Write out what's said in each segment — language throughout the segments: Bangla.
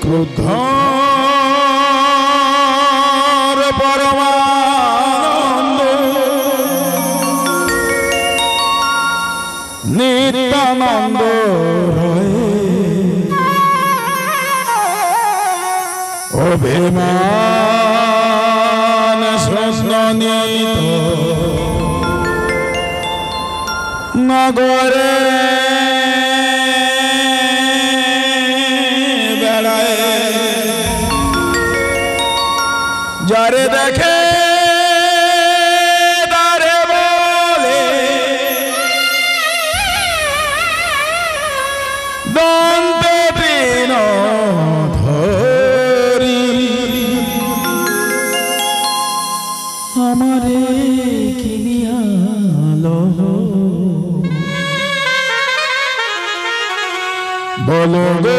চতুর্ধর পরমানন্দ নিত্যানন্দ অভিমান সন্নিত নগরে বেড়ায় যারে দেখে তারে বলে দন্ত বীণ ধরি আমারে কিনিয়ালো বলো গো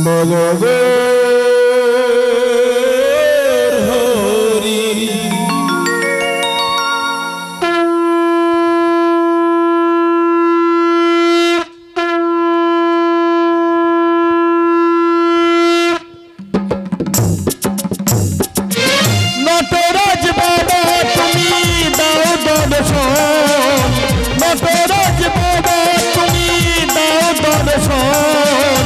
বলো গো হরি নটরাজ বাবা তুমি দাও দর্শন নটরাজ বাবা তুমি দাও দর্শন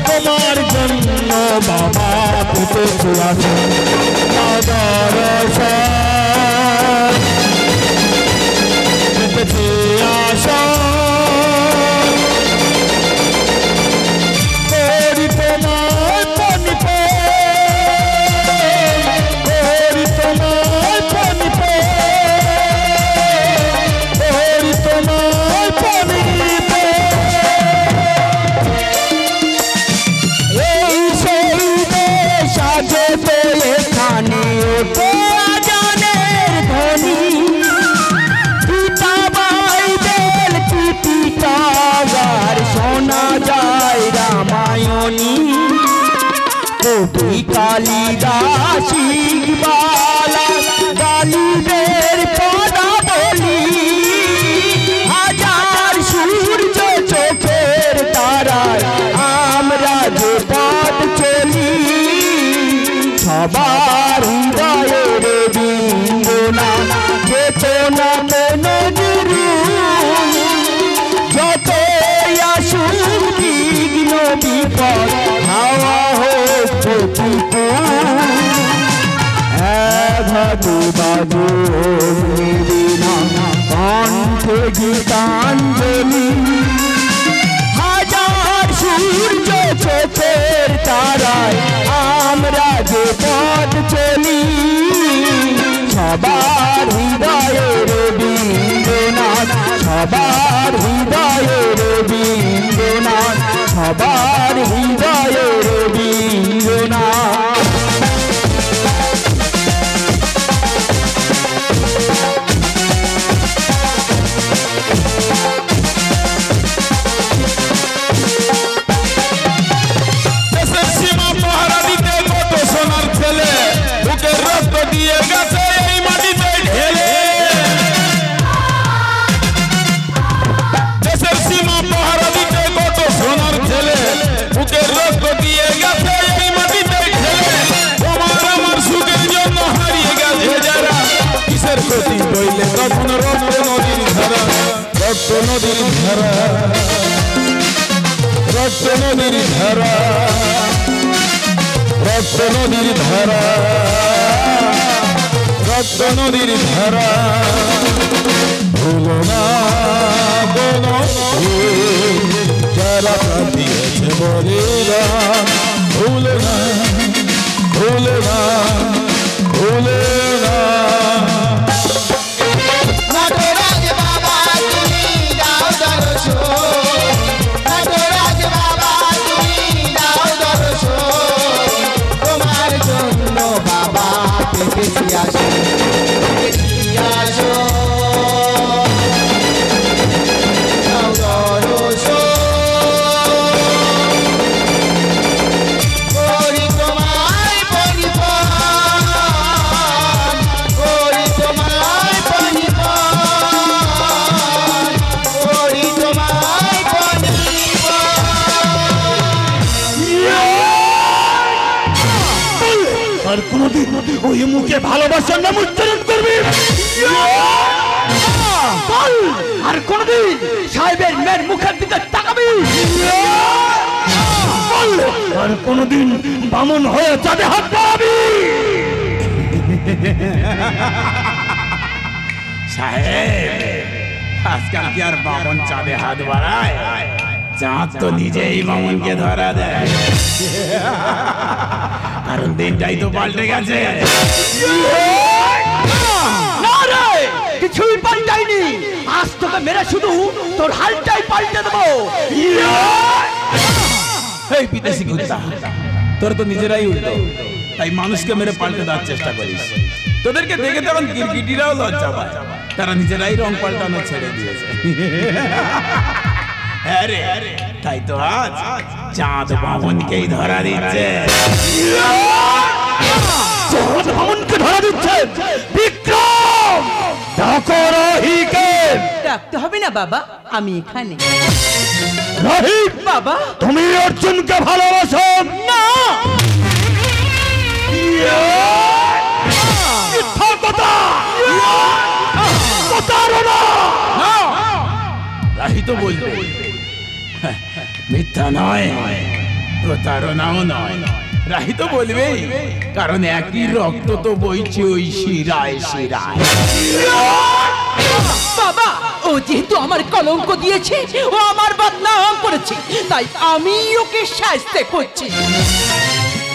তোমার জন্য বাবা পেতেছি আসন দর্শন পেতেছি আসন করি তোমার পনিপ করি তোমার পনিপ করি তোমার পনিপ এই সৌদে সাজে তো এখানে তো আজানের ধ্বনি পিতা বাইবেল পিপিটাগার শোনা যায় রামায়ণী কবি কালিদাসী বালা গালিবের পদাবলী হাজার সূর্য চোখের তারায় আমরা যে পথ চলি সবার হৃদয়ের বিন্দনা চেতনা নজরু যত আসুক বিঘ্ন বিপদ হাওয়া হোক প্রতিকূল ভাদু বাজু কণ্ঠে গীতাঞ্জলি হাজার সূর্য চোখের তারায় আমরা যে পথ চলি সবার হৃদয়ের বিন্দুনাথ সবার হৃদয়ের বিন্দুনাথ সবার হৃদয়ের বিন্দুনাথ তখন রক্ত নদীর ধারা রক্ত নদীর ধারা রক্ত নদীর ধারা রক্ত নদীর ধারা রক্ত নদীর ধারা ভুলো না কোনো যারা দিয়েছে বলিলাম ভুলো না ভুলো না ভুলো না আর কোনদিন ওই মুখে ভালোবাসার নাম উচ্চারণ করবি বল, আর কোনদিন সাহেবের মেয়ের মুখের দিকে তাকাবি বল, আর কোনদিন বামন হয়ে চাঁদে হাত বাড়াবি? সাহেব, আজকাল কি আর বামন চাঁদে হাত বাড়ায়? চাঁদ তো নিজেই বামনকে ধরা দেয়, কারণ দিনটাই তো পাল্টে গেছে। না রে, কিছুই পাল্টাইনি। আজ তোকে মেরে শুধু তোর হালটাই পাল্টে দেবো। এই বিদেশি কুত্তা, তোর তো নিজেরাই উল্টো, তাই মানুষকে মেরে পাল্টে দেওয়ার চেষ্টা করিস। তোদেরকে দেখে তখন গিরগিটিরাও লজ্জা পায়, তারা নিজেরাই রং পাল্টানো ছেড়ে দিয়েছে। আরে তাই তো আজ চাঁদ বামনকেই ধরা দিচ্ছে। চাঁদ বামনকে ধরা দিচ্ছে? বিক্রম, ডাকো রহিকে। ডাকতে হবে না বাবা, আমি এখানে। রহি বাবা, তুমি অর্জুনকে ভালোবাসো? না। মিথ্যা কথা, প্রতারণা। রাহি তো বলবে মিথ্যা নয়, প্রতারণাও নয়। রাহি তো বলবেই, কারণ একই রক্ত তো বইছে ওই শিরায় শিরায়। বাবা, ও যেহেতু আমার কলঙ্ক দিয়েছে, ও আমার বদনাম করেছে, তাই আমি ওকে শাস্তি করছি।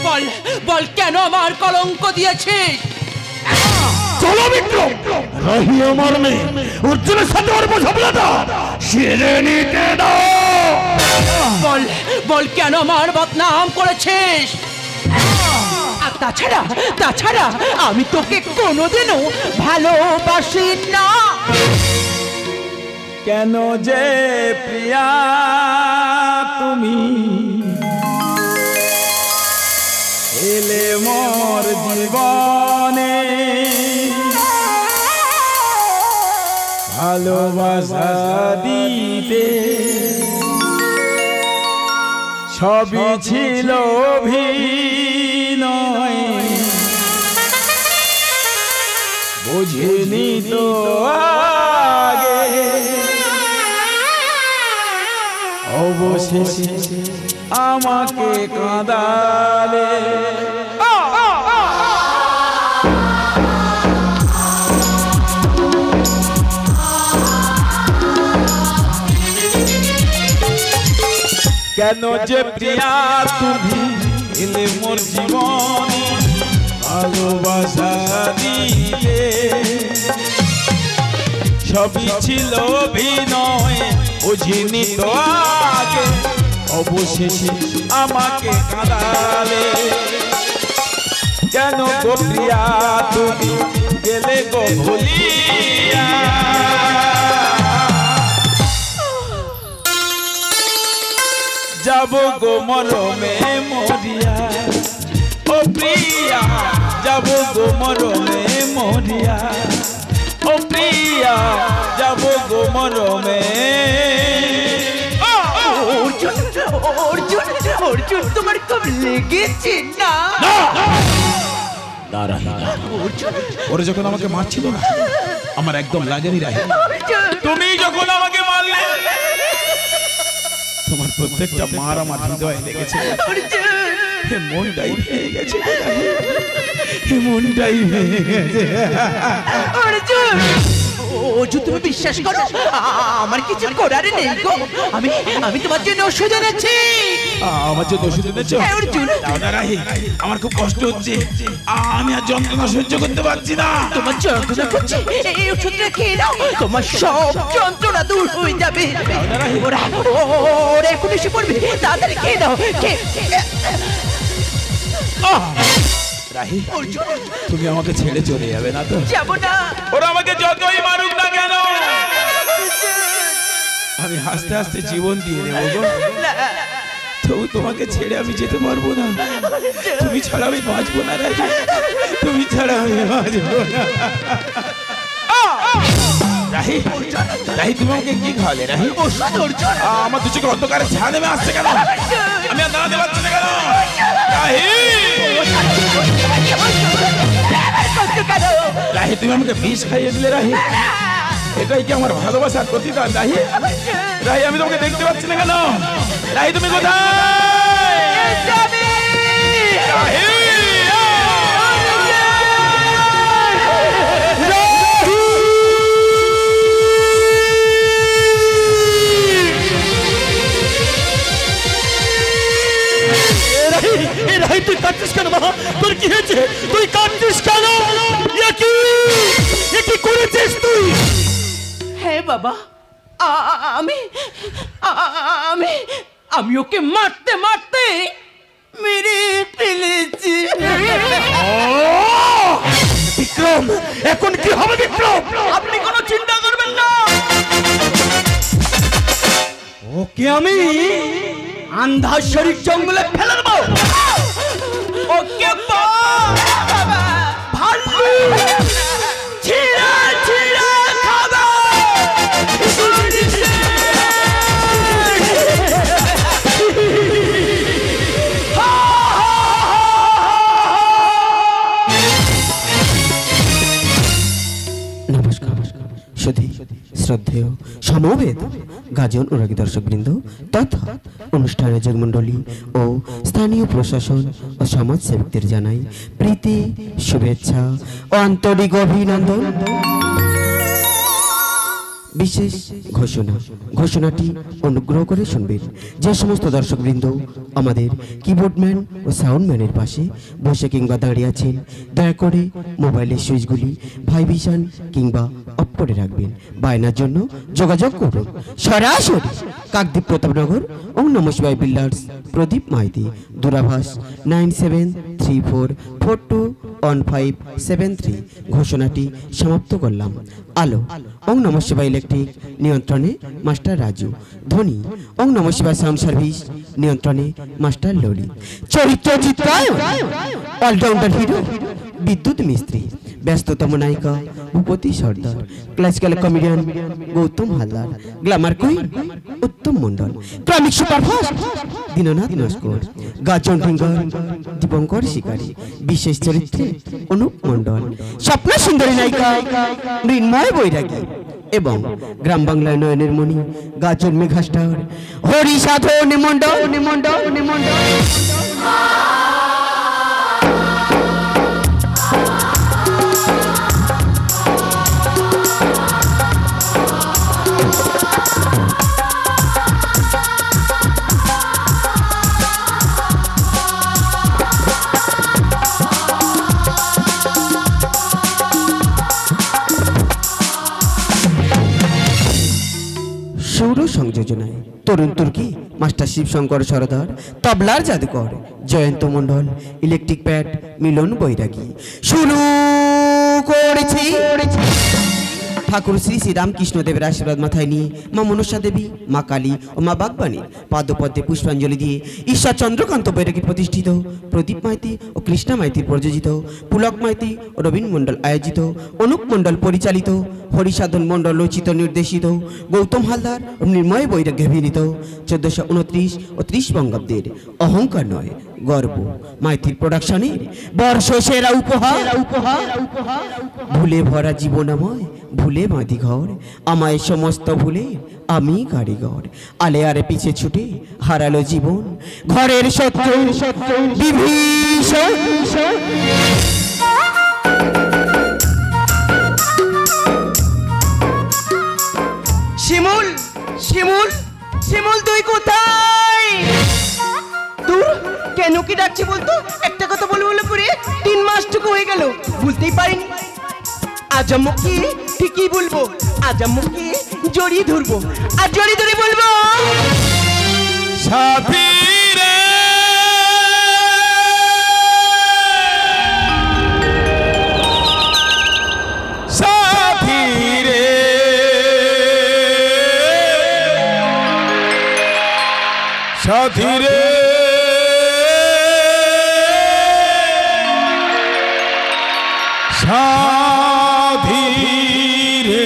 বল বল, কেন আমার কলঙ্ক দিয়েছিস? চলো বিক্রম, রহি আমার মেয়ে, অর্জুনের সাথে ওর বোঝাপড়াটা সেরে নিতে দাও। বল বল, কেন আমার বদনাম করেছিস? আর তাছাড়া আমি তোকে কোনোদিনও ভালোবাসি না। কেন যে প্রিয়া তুমি এলে মোর জীবনে, ভালোবাসা দিতে সবই ছিল অভিনয়, বুঝিনি তো আগে, অবশেষে আমাকে কাঁদালে। কেন যে প্রিয়া তুমি এলে মোর জীবনে, ভালোবাসা দিতে সবই ছিল অভিনয়, বুঝিনি তো আগে, অবশেষে আমাকে কাঁদালে। কেন গো প্রিয়া তুমি গেলে গো ভুলিয়া, যাব গো মরমে মরিয়া। ও প্রিয়া, যাব গো মরমে মরিয়া। ও প্রিয়া, যাব গো মরমে। অর্জুন, তোমার খুব লেগেছে না? ওরা যখন আমাকে মারছিল না, আমার একদম লাগেনি রাহি। তুমি যখন আমাকে মারলে, তোমার প্রত্যেকটা মার আমার হৃদয়ে লেগেছে। মনটাই ভেঙে গেছে, মনটাই ভেঙে গেছে। অর্জুন, তুমি বিশ্বাস করো, আমার কিছু করার নেই গো। আমি তোমার জন্য ওষুধ এনেছি। আমার জন্য ওষুধ এনেছো? অর্জুন, আমার খুব কষ্ট হচ্ছে, আমি আর যন্ত্রণা সহ্য করতে পারছি না। তোমার যন্ত্রণা করছে, এই ওষুধটা খেয়ে নাও, তোমার সব যন্ত্রণা দূর হয়ে যাবে। ওরা এখন এসে পড়বে, তাড়াতাড়ি খেয়ে নাও। রাহি, তুমি আমাকে ছেড়ে চলে যাবে না তো? যাবো না। ওরা আমাকে যতই মারুক না কেন, আমি হাসতে হাসতে জীবন দিয়ে দেবো। তবু তোমাকে ছেড়ে আমি যেতে পারবো না। তুমি ছাড়া আমি বাঁচবো না রাহি, তুমি ছাড়া আমি বাঁচবো না। রাহি, রাহি, তুমি আমাকে কি খাওয়ালে রাহি? আমার দু চোখে অন্ধকারে ঝাঁ নেমে আসছে কেন? আমি আর দাঁড়াতে পারছি না কেন রাহি? রাহি তুমি আমাকে বিষ খাইয়ে দিলে রাহি, এটাই কি আমার ভালোবাসার প্রতিদান রাহি? রাহি আমি তোমাকে দেখতে পাচ্ছি না কেন? রাহি তুমি কোথায়? রাহি তুই কাঁদছিস কেন মা? তোর কি হয়েছে? তুই কাঁদছিস কেন? কি করেছিস তুই? হ্যাঁ বাবা, আমি আমি আমি ওকে মারতে মারতে মেরে ফেলেছি। বিক্রম, এখন কি হবে বিক্রম? আপনি কোনো চিন্তা করবেন না, ওকে আমি আন্ধার শরীর জঙ্গলে ফেলে দেবো। ওকে ভালো ছিঁড়া ছিঁড়া খাবে। নমস্কার সুধী শ্রদ্ধেয় সমবেত গাজন অনুরাগী দর্শকবৃন্দ তথা অনুষ্ঠানের জগমণ্ডলী ও স্থানীয় প্রশাসন ও সমাজসেবকদের জানাই প্রীতি, শুভেচ্ছা ও আন্তরিক অভিনন্দন। বিশেষ ঘোষণাটি অনুগ্রহ করে শুনবেন। যে সমস্ত দর্শকবৃন্দ আমাদের কিবোর্ডম্যান ও সাউন্ডম্যানের পাশে বসে কিংবা দাঁড়িয়ে আছেন, দয়া করে মোবাইলের সুইচগুলি ভাইব্রেশন কিংবা অফ করে রাখবেন। বায়নার জন্য যোগাযোগ করুন সরাসরি কাকদ্বীপ প্রতাপনগর ওং নমঃ শিবায় বিল্ডার্স প্রদীপ মাইতি, দূরাভাষ 9734421573। ঘোষণাটি সমাপ্ত করলাম। আলো ওং নমঃ শিবায় ইলেকট্রিক, নিয়ন্ত্রণে মাস্টার রাজু। ধ্বনি ওং নমঃ শিবায় সাউন্ড সার্ভিস, নিয়ন্ত্রণে মাস্টার ললিত। চরিত্র চিত্রায়ন অলরাউন্ডার হিরো বিদ্যুৎ মিস্ত্রি, ব্যস্ততম নায়িকা Bhupati Sardar, classical comedian Gautam Haldar, glamour queen Uttam Mondal, ক্রমিক সুপারফাস্ট দীননাথ নস্কর, গাজন সিঙ্গার দীপঙ্কর শিকারী, বিশেষ চরিত্রে অনুপ মন্ডল, স্বপ্ন সুন্দরী নায়িকা মৃন্ময় বৈরাগী এবং গ্রাম বাংলায় নয়নের মণি গাজন মেঘাস্টার হরি সাধন মন্ডল। সৌর সংযোজনায় তরুণ তুর্কি মাস্টার শিবশঙ্কর সরদার, তবলার জাদুকর জয়ন্ত মন্ডল, ইলেকট্রিক প্যাড মিলন বৈরাগী। শুরু করেছি ঠাকুর শ্রী শ্রী রামকৃষ্ণদেবের আশীর্বাদ মাথায় নিয়ে মা মনসা দেবী, মা কালী ও মা বাগবাণীর পাদপদ্মে পুষ্পাঞ্জলি দিয়ে ঈশ্বর চন্দ্রকান্ত বৈরাগী প্রতিষ্ঠিত, প্রদীপ মাইতি ও কৃষ্ণা মাইতির প্রযোজিত, পুলক মাইতি ও রবীন মণ্ডল আয়োজিত, অনুপ মণ্ডল পরিচালিত, হরিসাধন মণ্ডল রচিত নির্দেশিত, গৌতম হালদার ও নির্ময় বৈরাগ্য অভিনীত 1429 ও 30 বঙ্গাব্দের অহংকার নয় গর্ব মাইতির প্রোডাকশনের বর্ষসেরা উপহার। ভুলে ভরা জীবনাময়, ভুলে বাঁধি ঘর, আমায় সমস্ত ভুলে আমি কারিগর, আলে আরে পিছে ছুটে হারালো জীবন, ঘরের শত্রু বিভীষণ। শিমুল, শিমুল, শিমুল তুই কোথায়? দূর, কেন কি ডাকছি বলতো? একটা কথা বলবো বলে করে 3 মাসটুকু হয়ে গেল, বুঝতেই পারিনি। আজ আম্মুকে ঠিকই বলবো, আজ আম্মুকে জড়িয়ে ধরবো, আর জড়িয়ে ধরে বলবো সাথী রে সাথী রে সাথী রে সাথী রে।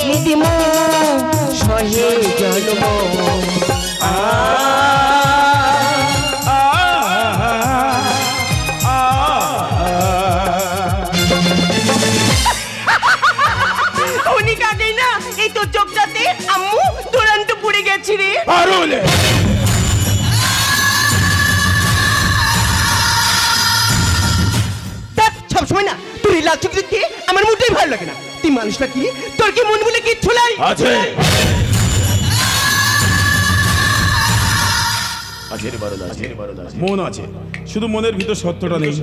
নিদিম সহে জন্ম অনেক আগেই না এই তোর চোখটাতে আম্মু দুরন্ত পড়ে গেছি রে। সবসময় না তোর এই লাল চোখ দেখতে আমার মোটেই ভালো লাগে না। তুই মানুষটা কি, তোর কি মন বলে কিচ্ছু নাই? আছে মন আছে, শুধু মনের ভিতর সত্যটা নেই।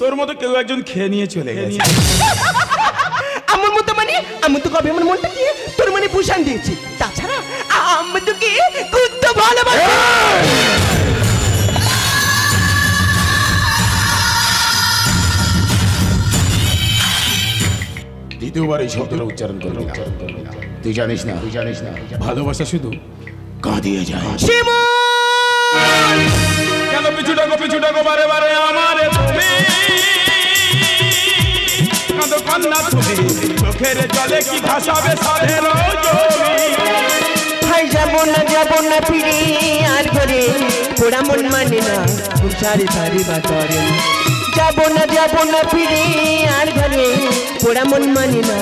তোর মতো কেউ একজন খেয়ে নিয়ে চলে গেছে। আমার মতো মানে আমি তো কবে আমার মনটা দিয়ে তোর মানে ভূষণ দিয়েছি। তাছাড়া আমি তোকে খুব ভালোবাসি। দ্বিতীয়বার এই শব্দটা উচ্চারণ করবি না। তুই জানিস না ভালোবাসা শুধু কাঁদিয়ে যায়। কেন পিছু ডাকো বারে বারে আমারে তুমি, কাঁদো কান্না তুমি, চোখের জলে কি ভাসাবে সাধের জমি। ভাই যাব না ফিরে আর ঘরে, পোড়া মন মানে না সারি সারি বাতরে। যাব না ফিরে আর ঘরে, পোড়া মন মানে না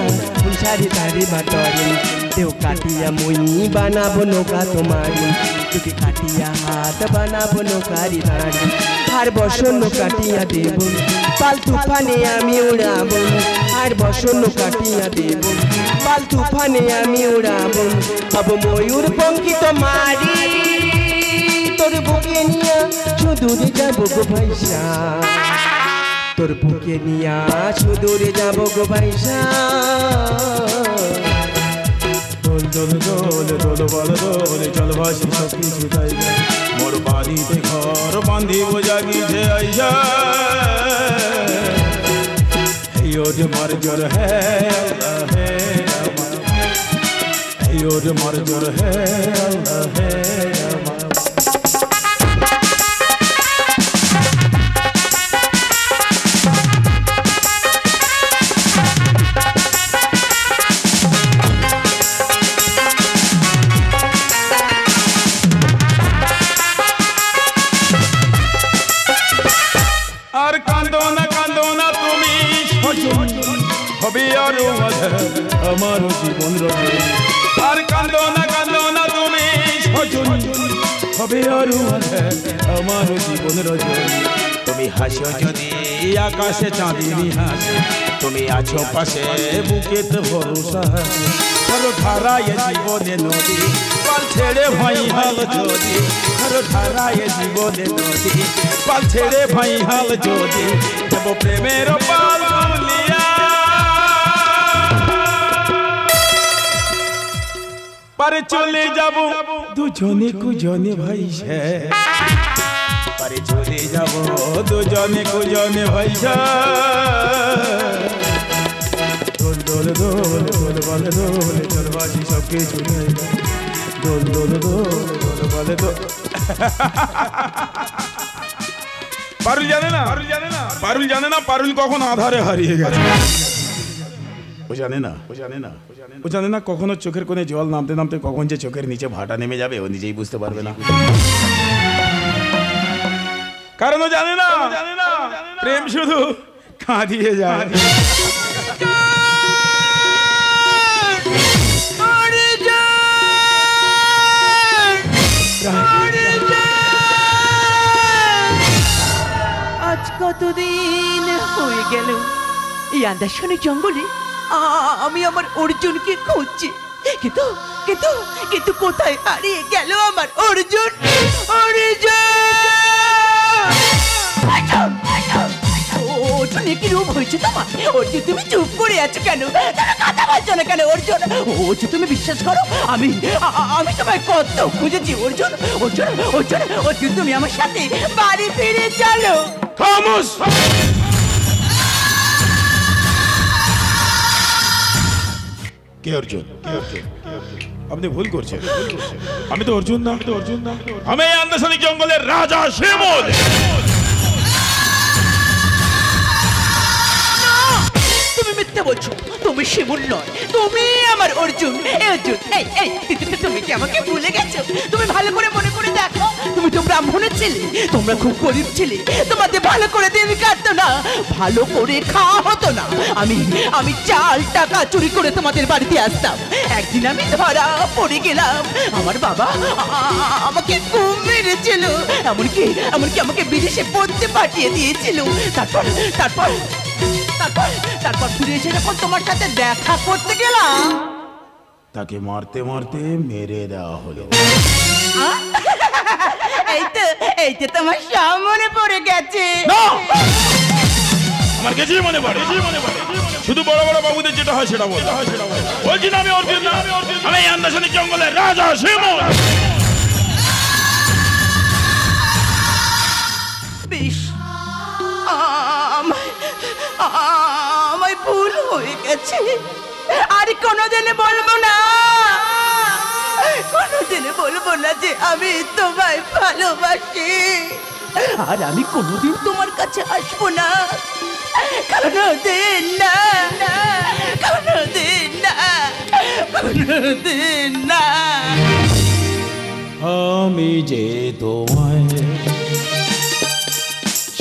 সারি সারি বাতরে। দেও কাটিয়া মই বানাবো নৌকা তোমারি, তোকে কাটিয়া হাত বানাবো নৌকারি ধারি। আর বসন কাটিয়া দেব পাল তুফানে আমি উড়াবো, আর বসন কাটিয়া দেব পাল তুফানে আমি উড়াবো। अब ময়ূর পঙ্কি তোমারি, তোর বুকে নিয়া সুদূরে যাবো গো ভাইসা, তোর বুকে নিয়া সুদূরে যাবো গো ভাইসা। দোল দোল দোল দোল বল দোল চল ভাসি সব কিছু তাই মোর বাড়িতে ঘর বাঁধিব জাগিছে আইসা। এই ওর মার জোর হ্যাঁ এই ওর মার জোর হ্যাঁ। আর কাঁদো না তুমি হবে আরো আমার জীবন রবে। আর কাঁদো না তুমি হবে আরো আমার জীবন রবে। তুমি হাসো যদি আকাশে চাঁদিনী হাসে, তুমি আছো পাশে বুকেতে ভরসা। চলো ধারায় জীবনে নদী পাল ছেড়ে ভাই হাল যদি, চলো ধারায় জীবনে নদী পাল ছেড়ে ভাই হাল যদি। যাব প্রেমের পাল তুলিয়া পারে চলে যাব দুজনে কুজনে ভাই সে, পারে চলে যাব দুজনে কুজনে ভাই সে। দোল দোল দোল দোল বলে দোল চল বাসি সব কিছু দোল দোল দোল দোল বলে দোল। পারুল জানে না পারুল কখন আধারে হারিয়ে গেছে। ও জানে না কখনো চোখের কোণে জল নামতে নামতে কখন যে চোখের নিচে ভাটা নেমে যাবে ও নিজেই বুঝতে পারবে না। কারণ ও জানে না প্রেম শুধু কাঁদিয়ে যায়। আজ কতদিন হয়ে গেল এই আন্দাশনে জঙ্গলে আমি আমার অর্জুনকে খুঁজছি, কিন্তু কিন্তু কিন্তু কোথায় হারিয়ে গেল আমার অর্জুন? অর্জুন কি রূপ হয়েছে তোমার? অর্জুন তুমি চুপ করে আছো কেন? কথা বলছো না কেন অর্জুন? অর্জুন তুমি বিশ্বাস করো আমি তোমায় কত খুঁজেছি অর্জুন। অর্জুন তুমি আমার সাথে বাড়ি ফিরে চলো। খামোশ! কে অর্জুন? আপনি ভুল করছেন। আমি তো অর্জুন না, আমি এই আন্দাসানিক জঙ্গলের রাজা শিমুল। তুমি মিথ্যে বলছো, তুমি শিমুল নয়, তুমি আমার অর্জুন। অর্জুন, তুমি কি আমাকে ভুলে গেছো? তুমি ভালো করে মনে করে দেখো, তুমি তো ব্রাহ্মণের ছেলে, তোমরা খুব গরিব ছেলে, তোমাদের ভালো করে দিন কাটতো না, ভালো করে খাওয়া হতো না। আমি চাল টাকা চুরি করে তোমাদের বাড়িতে আসতাম। একদিন আমি ধরা পড়ে গেলাম, আমার বাবা আমাকে খুব মেরেছিল, এমনকি আমাকে বিদেশে পড়তে পাঠিয়ে দিয়েছিল। তারপর তারপর তারপর তারপর ফিরে এসে যখন তোমার সাথে দেখা করতে গেলাম, তাকে মারতে মারতে মেরে দেওয়া হলো। এই তো তোমার সব মনে পড়ে গেছে। আমার কিছুই মনে পড়ে, শুধু বড় বড় বাবুদের যেটা হয় সেটা বল। বলছি না আমি অর্জুন না, আমি এই আন্দাসানিক জঙ্গলের রাজা শিমুল। বেশ, আমায় ভুল হয়ে গেছে, আর কোনোদিনে বলবো না, কোনোদিনে বলবো না যে আমি তোমায় ভালোবাসি, আর আমি কোনোদিন তোমার কাছে আসবো না, কোনোদিন না, কোনোদিন না, কোনোদিন না। আমি যে তোমায়,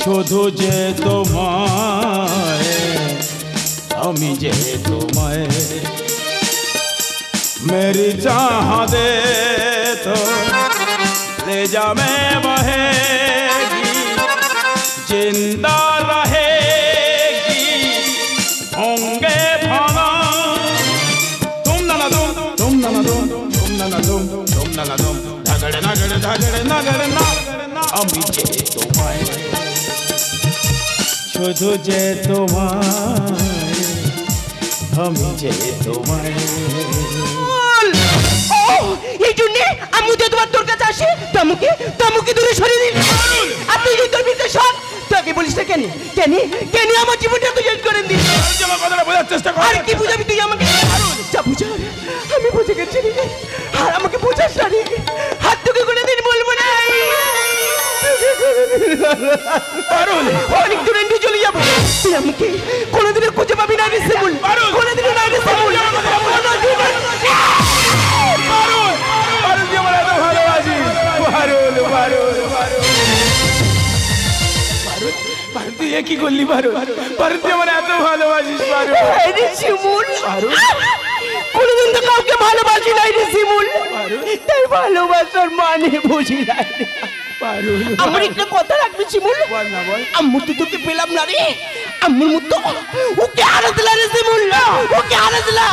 শুধু যে তোমায়, আমি যে তোমায়, मेरी चाहते तो ले जा में बहेगी, जिंदा रहेगी, होंगे फना। तुम ना तुम ना तुम तुम ना तुम तुम ना तुम धगड़ नगड़ धगड़ नगड़ ना আমি যে তোমায়, শুধু যে তোমায়, আমি যে তোমায়। এই জন্যে আমি তো তোমার তোর কাছে আসি, তামুকে দূরে সরিয়ে দিন। আপনি যদি তোর ভিতরে সব তাকে বলিস না কেন, আমার জীবনটা তুই শেষ করে দিন। আমার কথাটা বোঝার চেষ্টা কর। আর কি বুঝাবি তুই আমাকে? যা বুঝার আমি বুঝে গেছি, আর আমাকে বুঝাস না, হাত তোকে করে দিন বলবো না, অনেক দূরে নিয়ে চলে যাবো, তুই আমাকে কোনোদিনও খুঁজে পাবি না রে শিমুল, কোনোদিনও না রে শিমুল। তুই কি করলি? তুই আমার এত ভালোবাসিস শিমুল, কোনোদিন তো কাউকে ভালোবাসি নাই রে শিমুল, তাই ভালোবাসার মানে বুঝি নাই। আমার একটা কথা রাখবি শিমুল, আম্মু তো তোকে পেলাম না রে, আম্মুর মতো ওকে হারা দিলা রে শিমুল, ওকে হারা দিলা।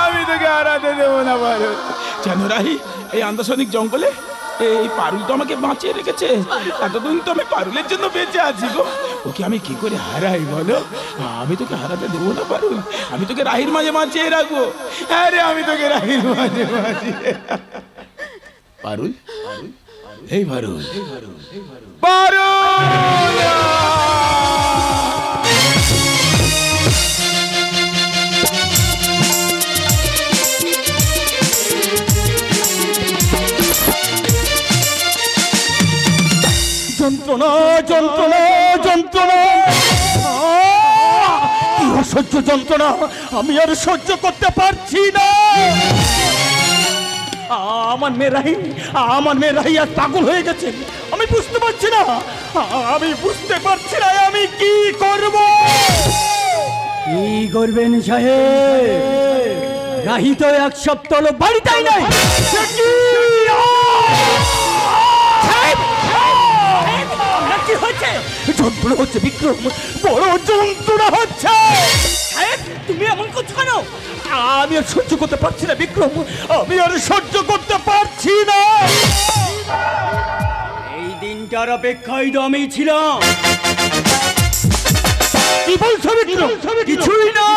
আমি তোকে হারাতে দেবো না পারুল। জানো রাহি, এই আন্দাসনিক জঙ্গলে এই পারুল তো আমাকে বাঁচিয়ে রেখেছে, এতদিন তো আমি পারুলের জন্য বেঁচে আছি গো। ওকে আমি কি করে হারাই বলো? আমি তোকে হারাতে দেবো না পারুল, আমি তোকে রাহির মাঝে বাঁচিয়ে রাখবো। হ্যাঁ রে, আমি তোকে রাহির মাঝে বাঁচিয়ে। পারুল, এই পারুল, পারুল, যন্ত্রণা যন্ত্রণা যন্ত্রণা, কি অসহ্য যন্ত্রণা, আমি আর সহ্য করতে পারছি না। আমার মেয়ে রাহি আর পাগল হয়ে গেছে, আমি বুঝতে পারছি না, আমি কি করব। কি করবেন সাহেব? রাহি তো এক সপ্তাহ হলো বাড়িতেই নাই। কি হচ্ছে? যন্ত্রণা হচ্ছে বিক্রম, বড় যন্ত্রণা হচ্ছে। তুমি এমন করছো কেন? আমি আর সহ্য করতে পারছি না বিক্রম, আমি আর সহ্য করতে পারছি না। এই দিনটার অপেক্ষায় তো আমি ছিলাম। কি বলছো বিক্রম? কিছুই না,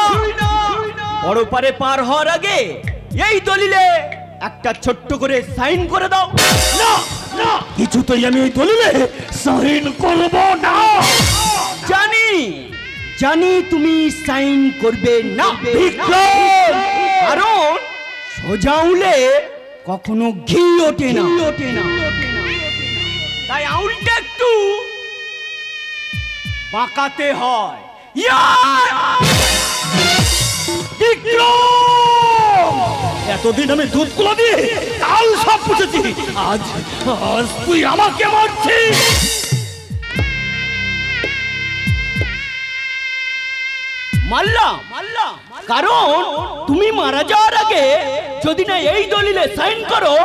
বড় পারে পার হওয়ার আগে এই দলিলে একটা ছোট্ট করে সাইন করে দাও। না না, কিছুতেই আমি এই দলিলে সাইন করব না। জানি তুমি সাইন করবে না বিক্রম, কারণ সোজা উলে কখনো ঘি ওঠে না, তাই আউলটা একটু বাঁকাতে হয়। এতদিন আমি দুধ কুলা দিয়ে কাল সব পুষেছি, আজ আজ তুই আমাকে মারছিস। মারলাম কারণ তুমি মারা যাওয়ার আগে যদি না এই দলিলে সাইন করো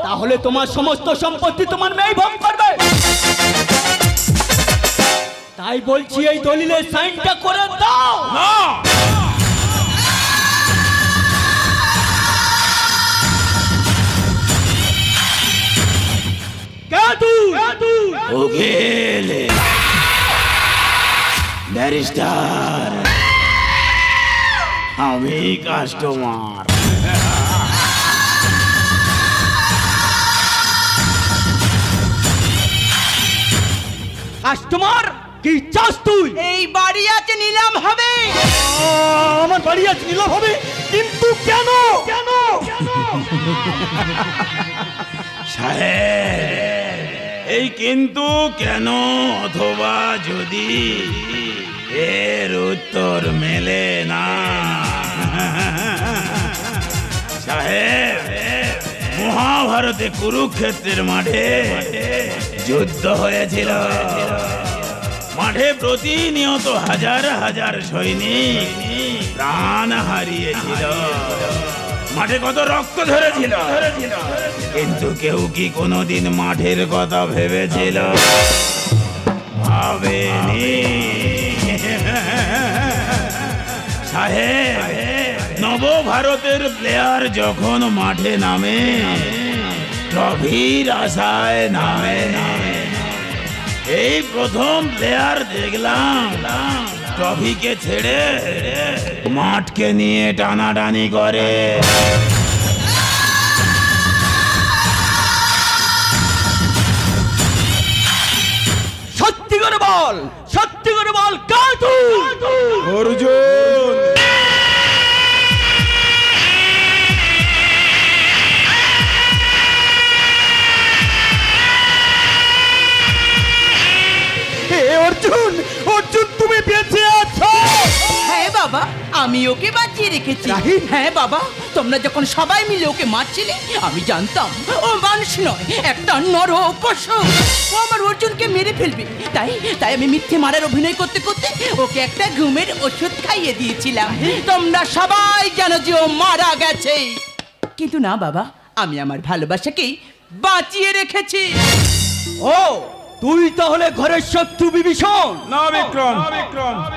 তাহলে তোমার সমস্ত সম্পত্তি তোমার মেয়ে ভোগ করবে। তাই বলছি এই দলিলে সাইনটা করে দাও। না, ও গেলে ব্যারিস্টার, আমি কাস্টমার। কাস্টমার কি চাস তুই? এই বাড়ি আছে নিলাম হবে। আমার বাড়ি আজ নিলাম হবে, কিন্তু কেন কেন সাহেব, এই কিন্তু কেন অথবা যদি এর উত্তর মেলে না সাহেব, মহাভারতে কুরুক্ষেত্রের মাঠে যুদ্ধ হয়েছিল। মাঠে প্রতিনিয়ত হাজার হাজার সৈনিক প্রাণ হারিয়েছিল। মাঠে কত রক্ত ঝরেছিল, কিন্তু কেউ কি কোনোদিন মাঠের কথা ভেবেছিল? ভাবেনি সাহেব। নবভারতের প্লেয়ার যখন মাঠে নামে ট্রফির আশায় নামে, এই প্রথম প্লেয়ার দেখলাম ট্রফিকে ছেড়ে মাঠকে নিয়ে টানাটানি করে। সত্যি করে বল, সত্যি করে বল, কাটু অর্জুন। অর্জুন, অর্জুন তুমি বেঁচে আছো? হ্যাঁ বাবা, আমি ওকে বাঁচিয়ে রেখেছি। হ্যাঁ বাবা, তোমরা যখন সবাই মিলে ওকে মারছিলে আমি জানতাম ও মানুষ নয়, একটা নর পশু। ও আমার অর্জুনকে মেরে ফেলবে, তাই আমি মিথ্যে মারার অভিনয় করতে করতে ওকে একটা ঘুমের ওষুধ খাইয়ে দিয়েছিলাম। তোমরা সবাই জানো যে ও মারা গেছে, কিন্তু না বাবা, আমি আমার ভালোবাসাকেই বাঁচিয়ে রেখেছি। ও তুই তাহলে ঘরের শত্রু বিভীষণ? না বিক্রম,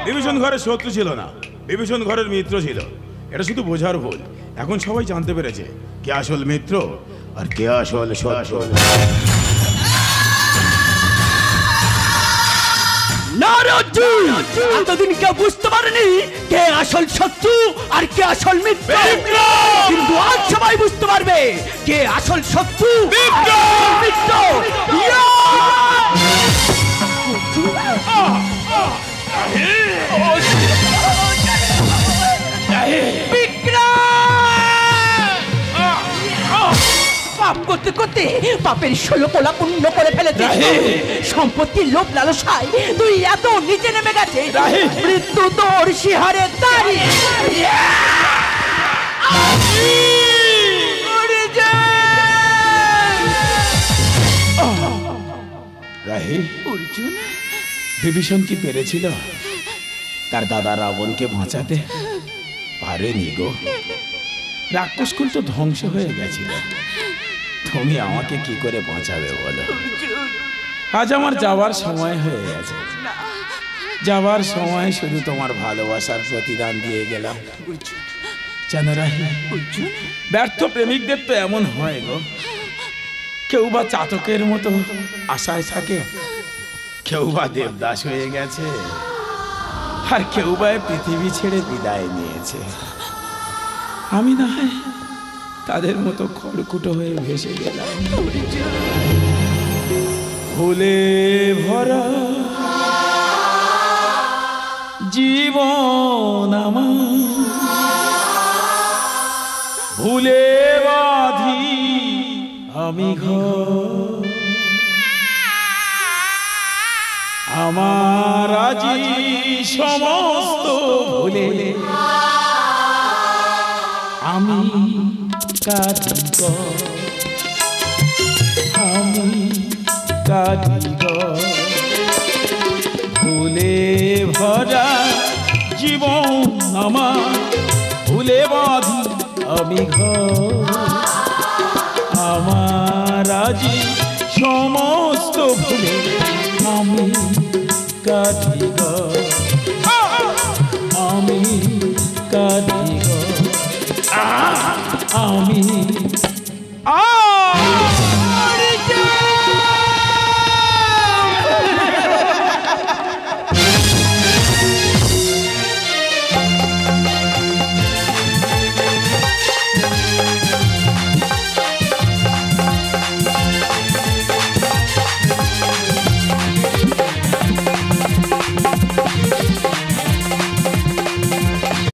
বিভীষণ ঘরের শত্রু ছিল না, বিভীষণ ঘরের মিত্র ছিল। এটা শুধু বোঝার ভুল। এখন সবাই জানতে পেরেছে কে আসল মিত্র আর কে আসল শত্রু। না রে অর্জুন, এতদিন কেউ বুঝতে পারেনি কে আসল শত্রু আর কে আসল মিত্র, কিন্তু আজ সবাই বুঝতে পারবে কে আসল শত্রু মিত্র। পাপ করতে করতে পাপের 16 কোলা পূর্ণ করে ফেলেছে। সম্পত্তির লোভ লালসায় তুই এত নিচে নেমে গেছে, মৃত্যু তোর শিহারে দাঁড়ি। অর্জুন, বিভীষণ কি পেরেছিল তার দাদা রাবণকে বাঁচাতে? পারেনি গো। রাক্ষসকুল তো ধ্বংস হয়ে গেছিল, তুমি আমাকে কি করে বাঁচাবে বলো? আজ আমার যাওয়ার সময় হয়ে গেছে, যাওয়ার সময় শুধু তোমার ভালোবাসার প্রতিদান দিয়ে গেলাম। জানো রাহি, ব্যর্থ প্রেমিকদের তো এমন হয় গো, কেউ বা চাতকের মতো আশায় থাকে, কেউ বা দেবদাস হয়ে গেছে, আর কেউ বা পৃথিবী ছেড়ে বিদায় নিয়েছে। আমি না হয় তাদের মতো খড়কুটো হয়ে ভেসে গেলাম। ভুলে ভরা জীবন আমার, ভুলে বাঁধি আমি ঘর, আমার আজি সমস্ত ভুলে আমি কাঁদিগর, আমি কাঁদিগর, ভুলে ভরা জীবন আমার, ভুলে বাঁধি আমি ঘর। আমার আজি সমস্ত ভুলে আমি কাঁদি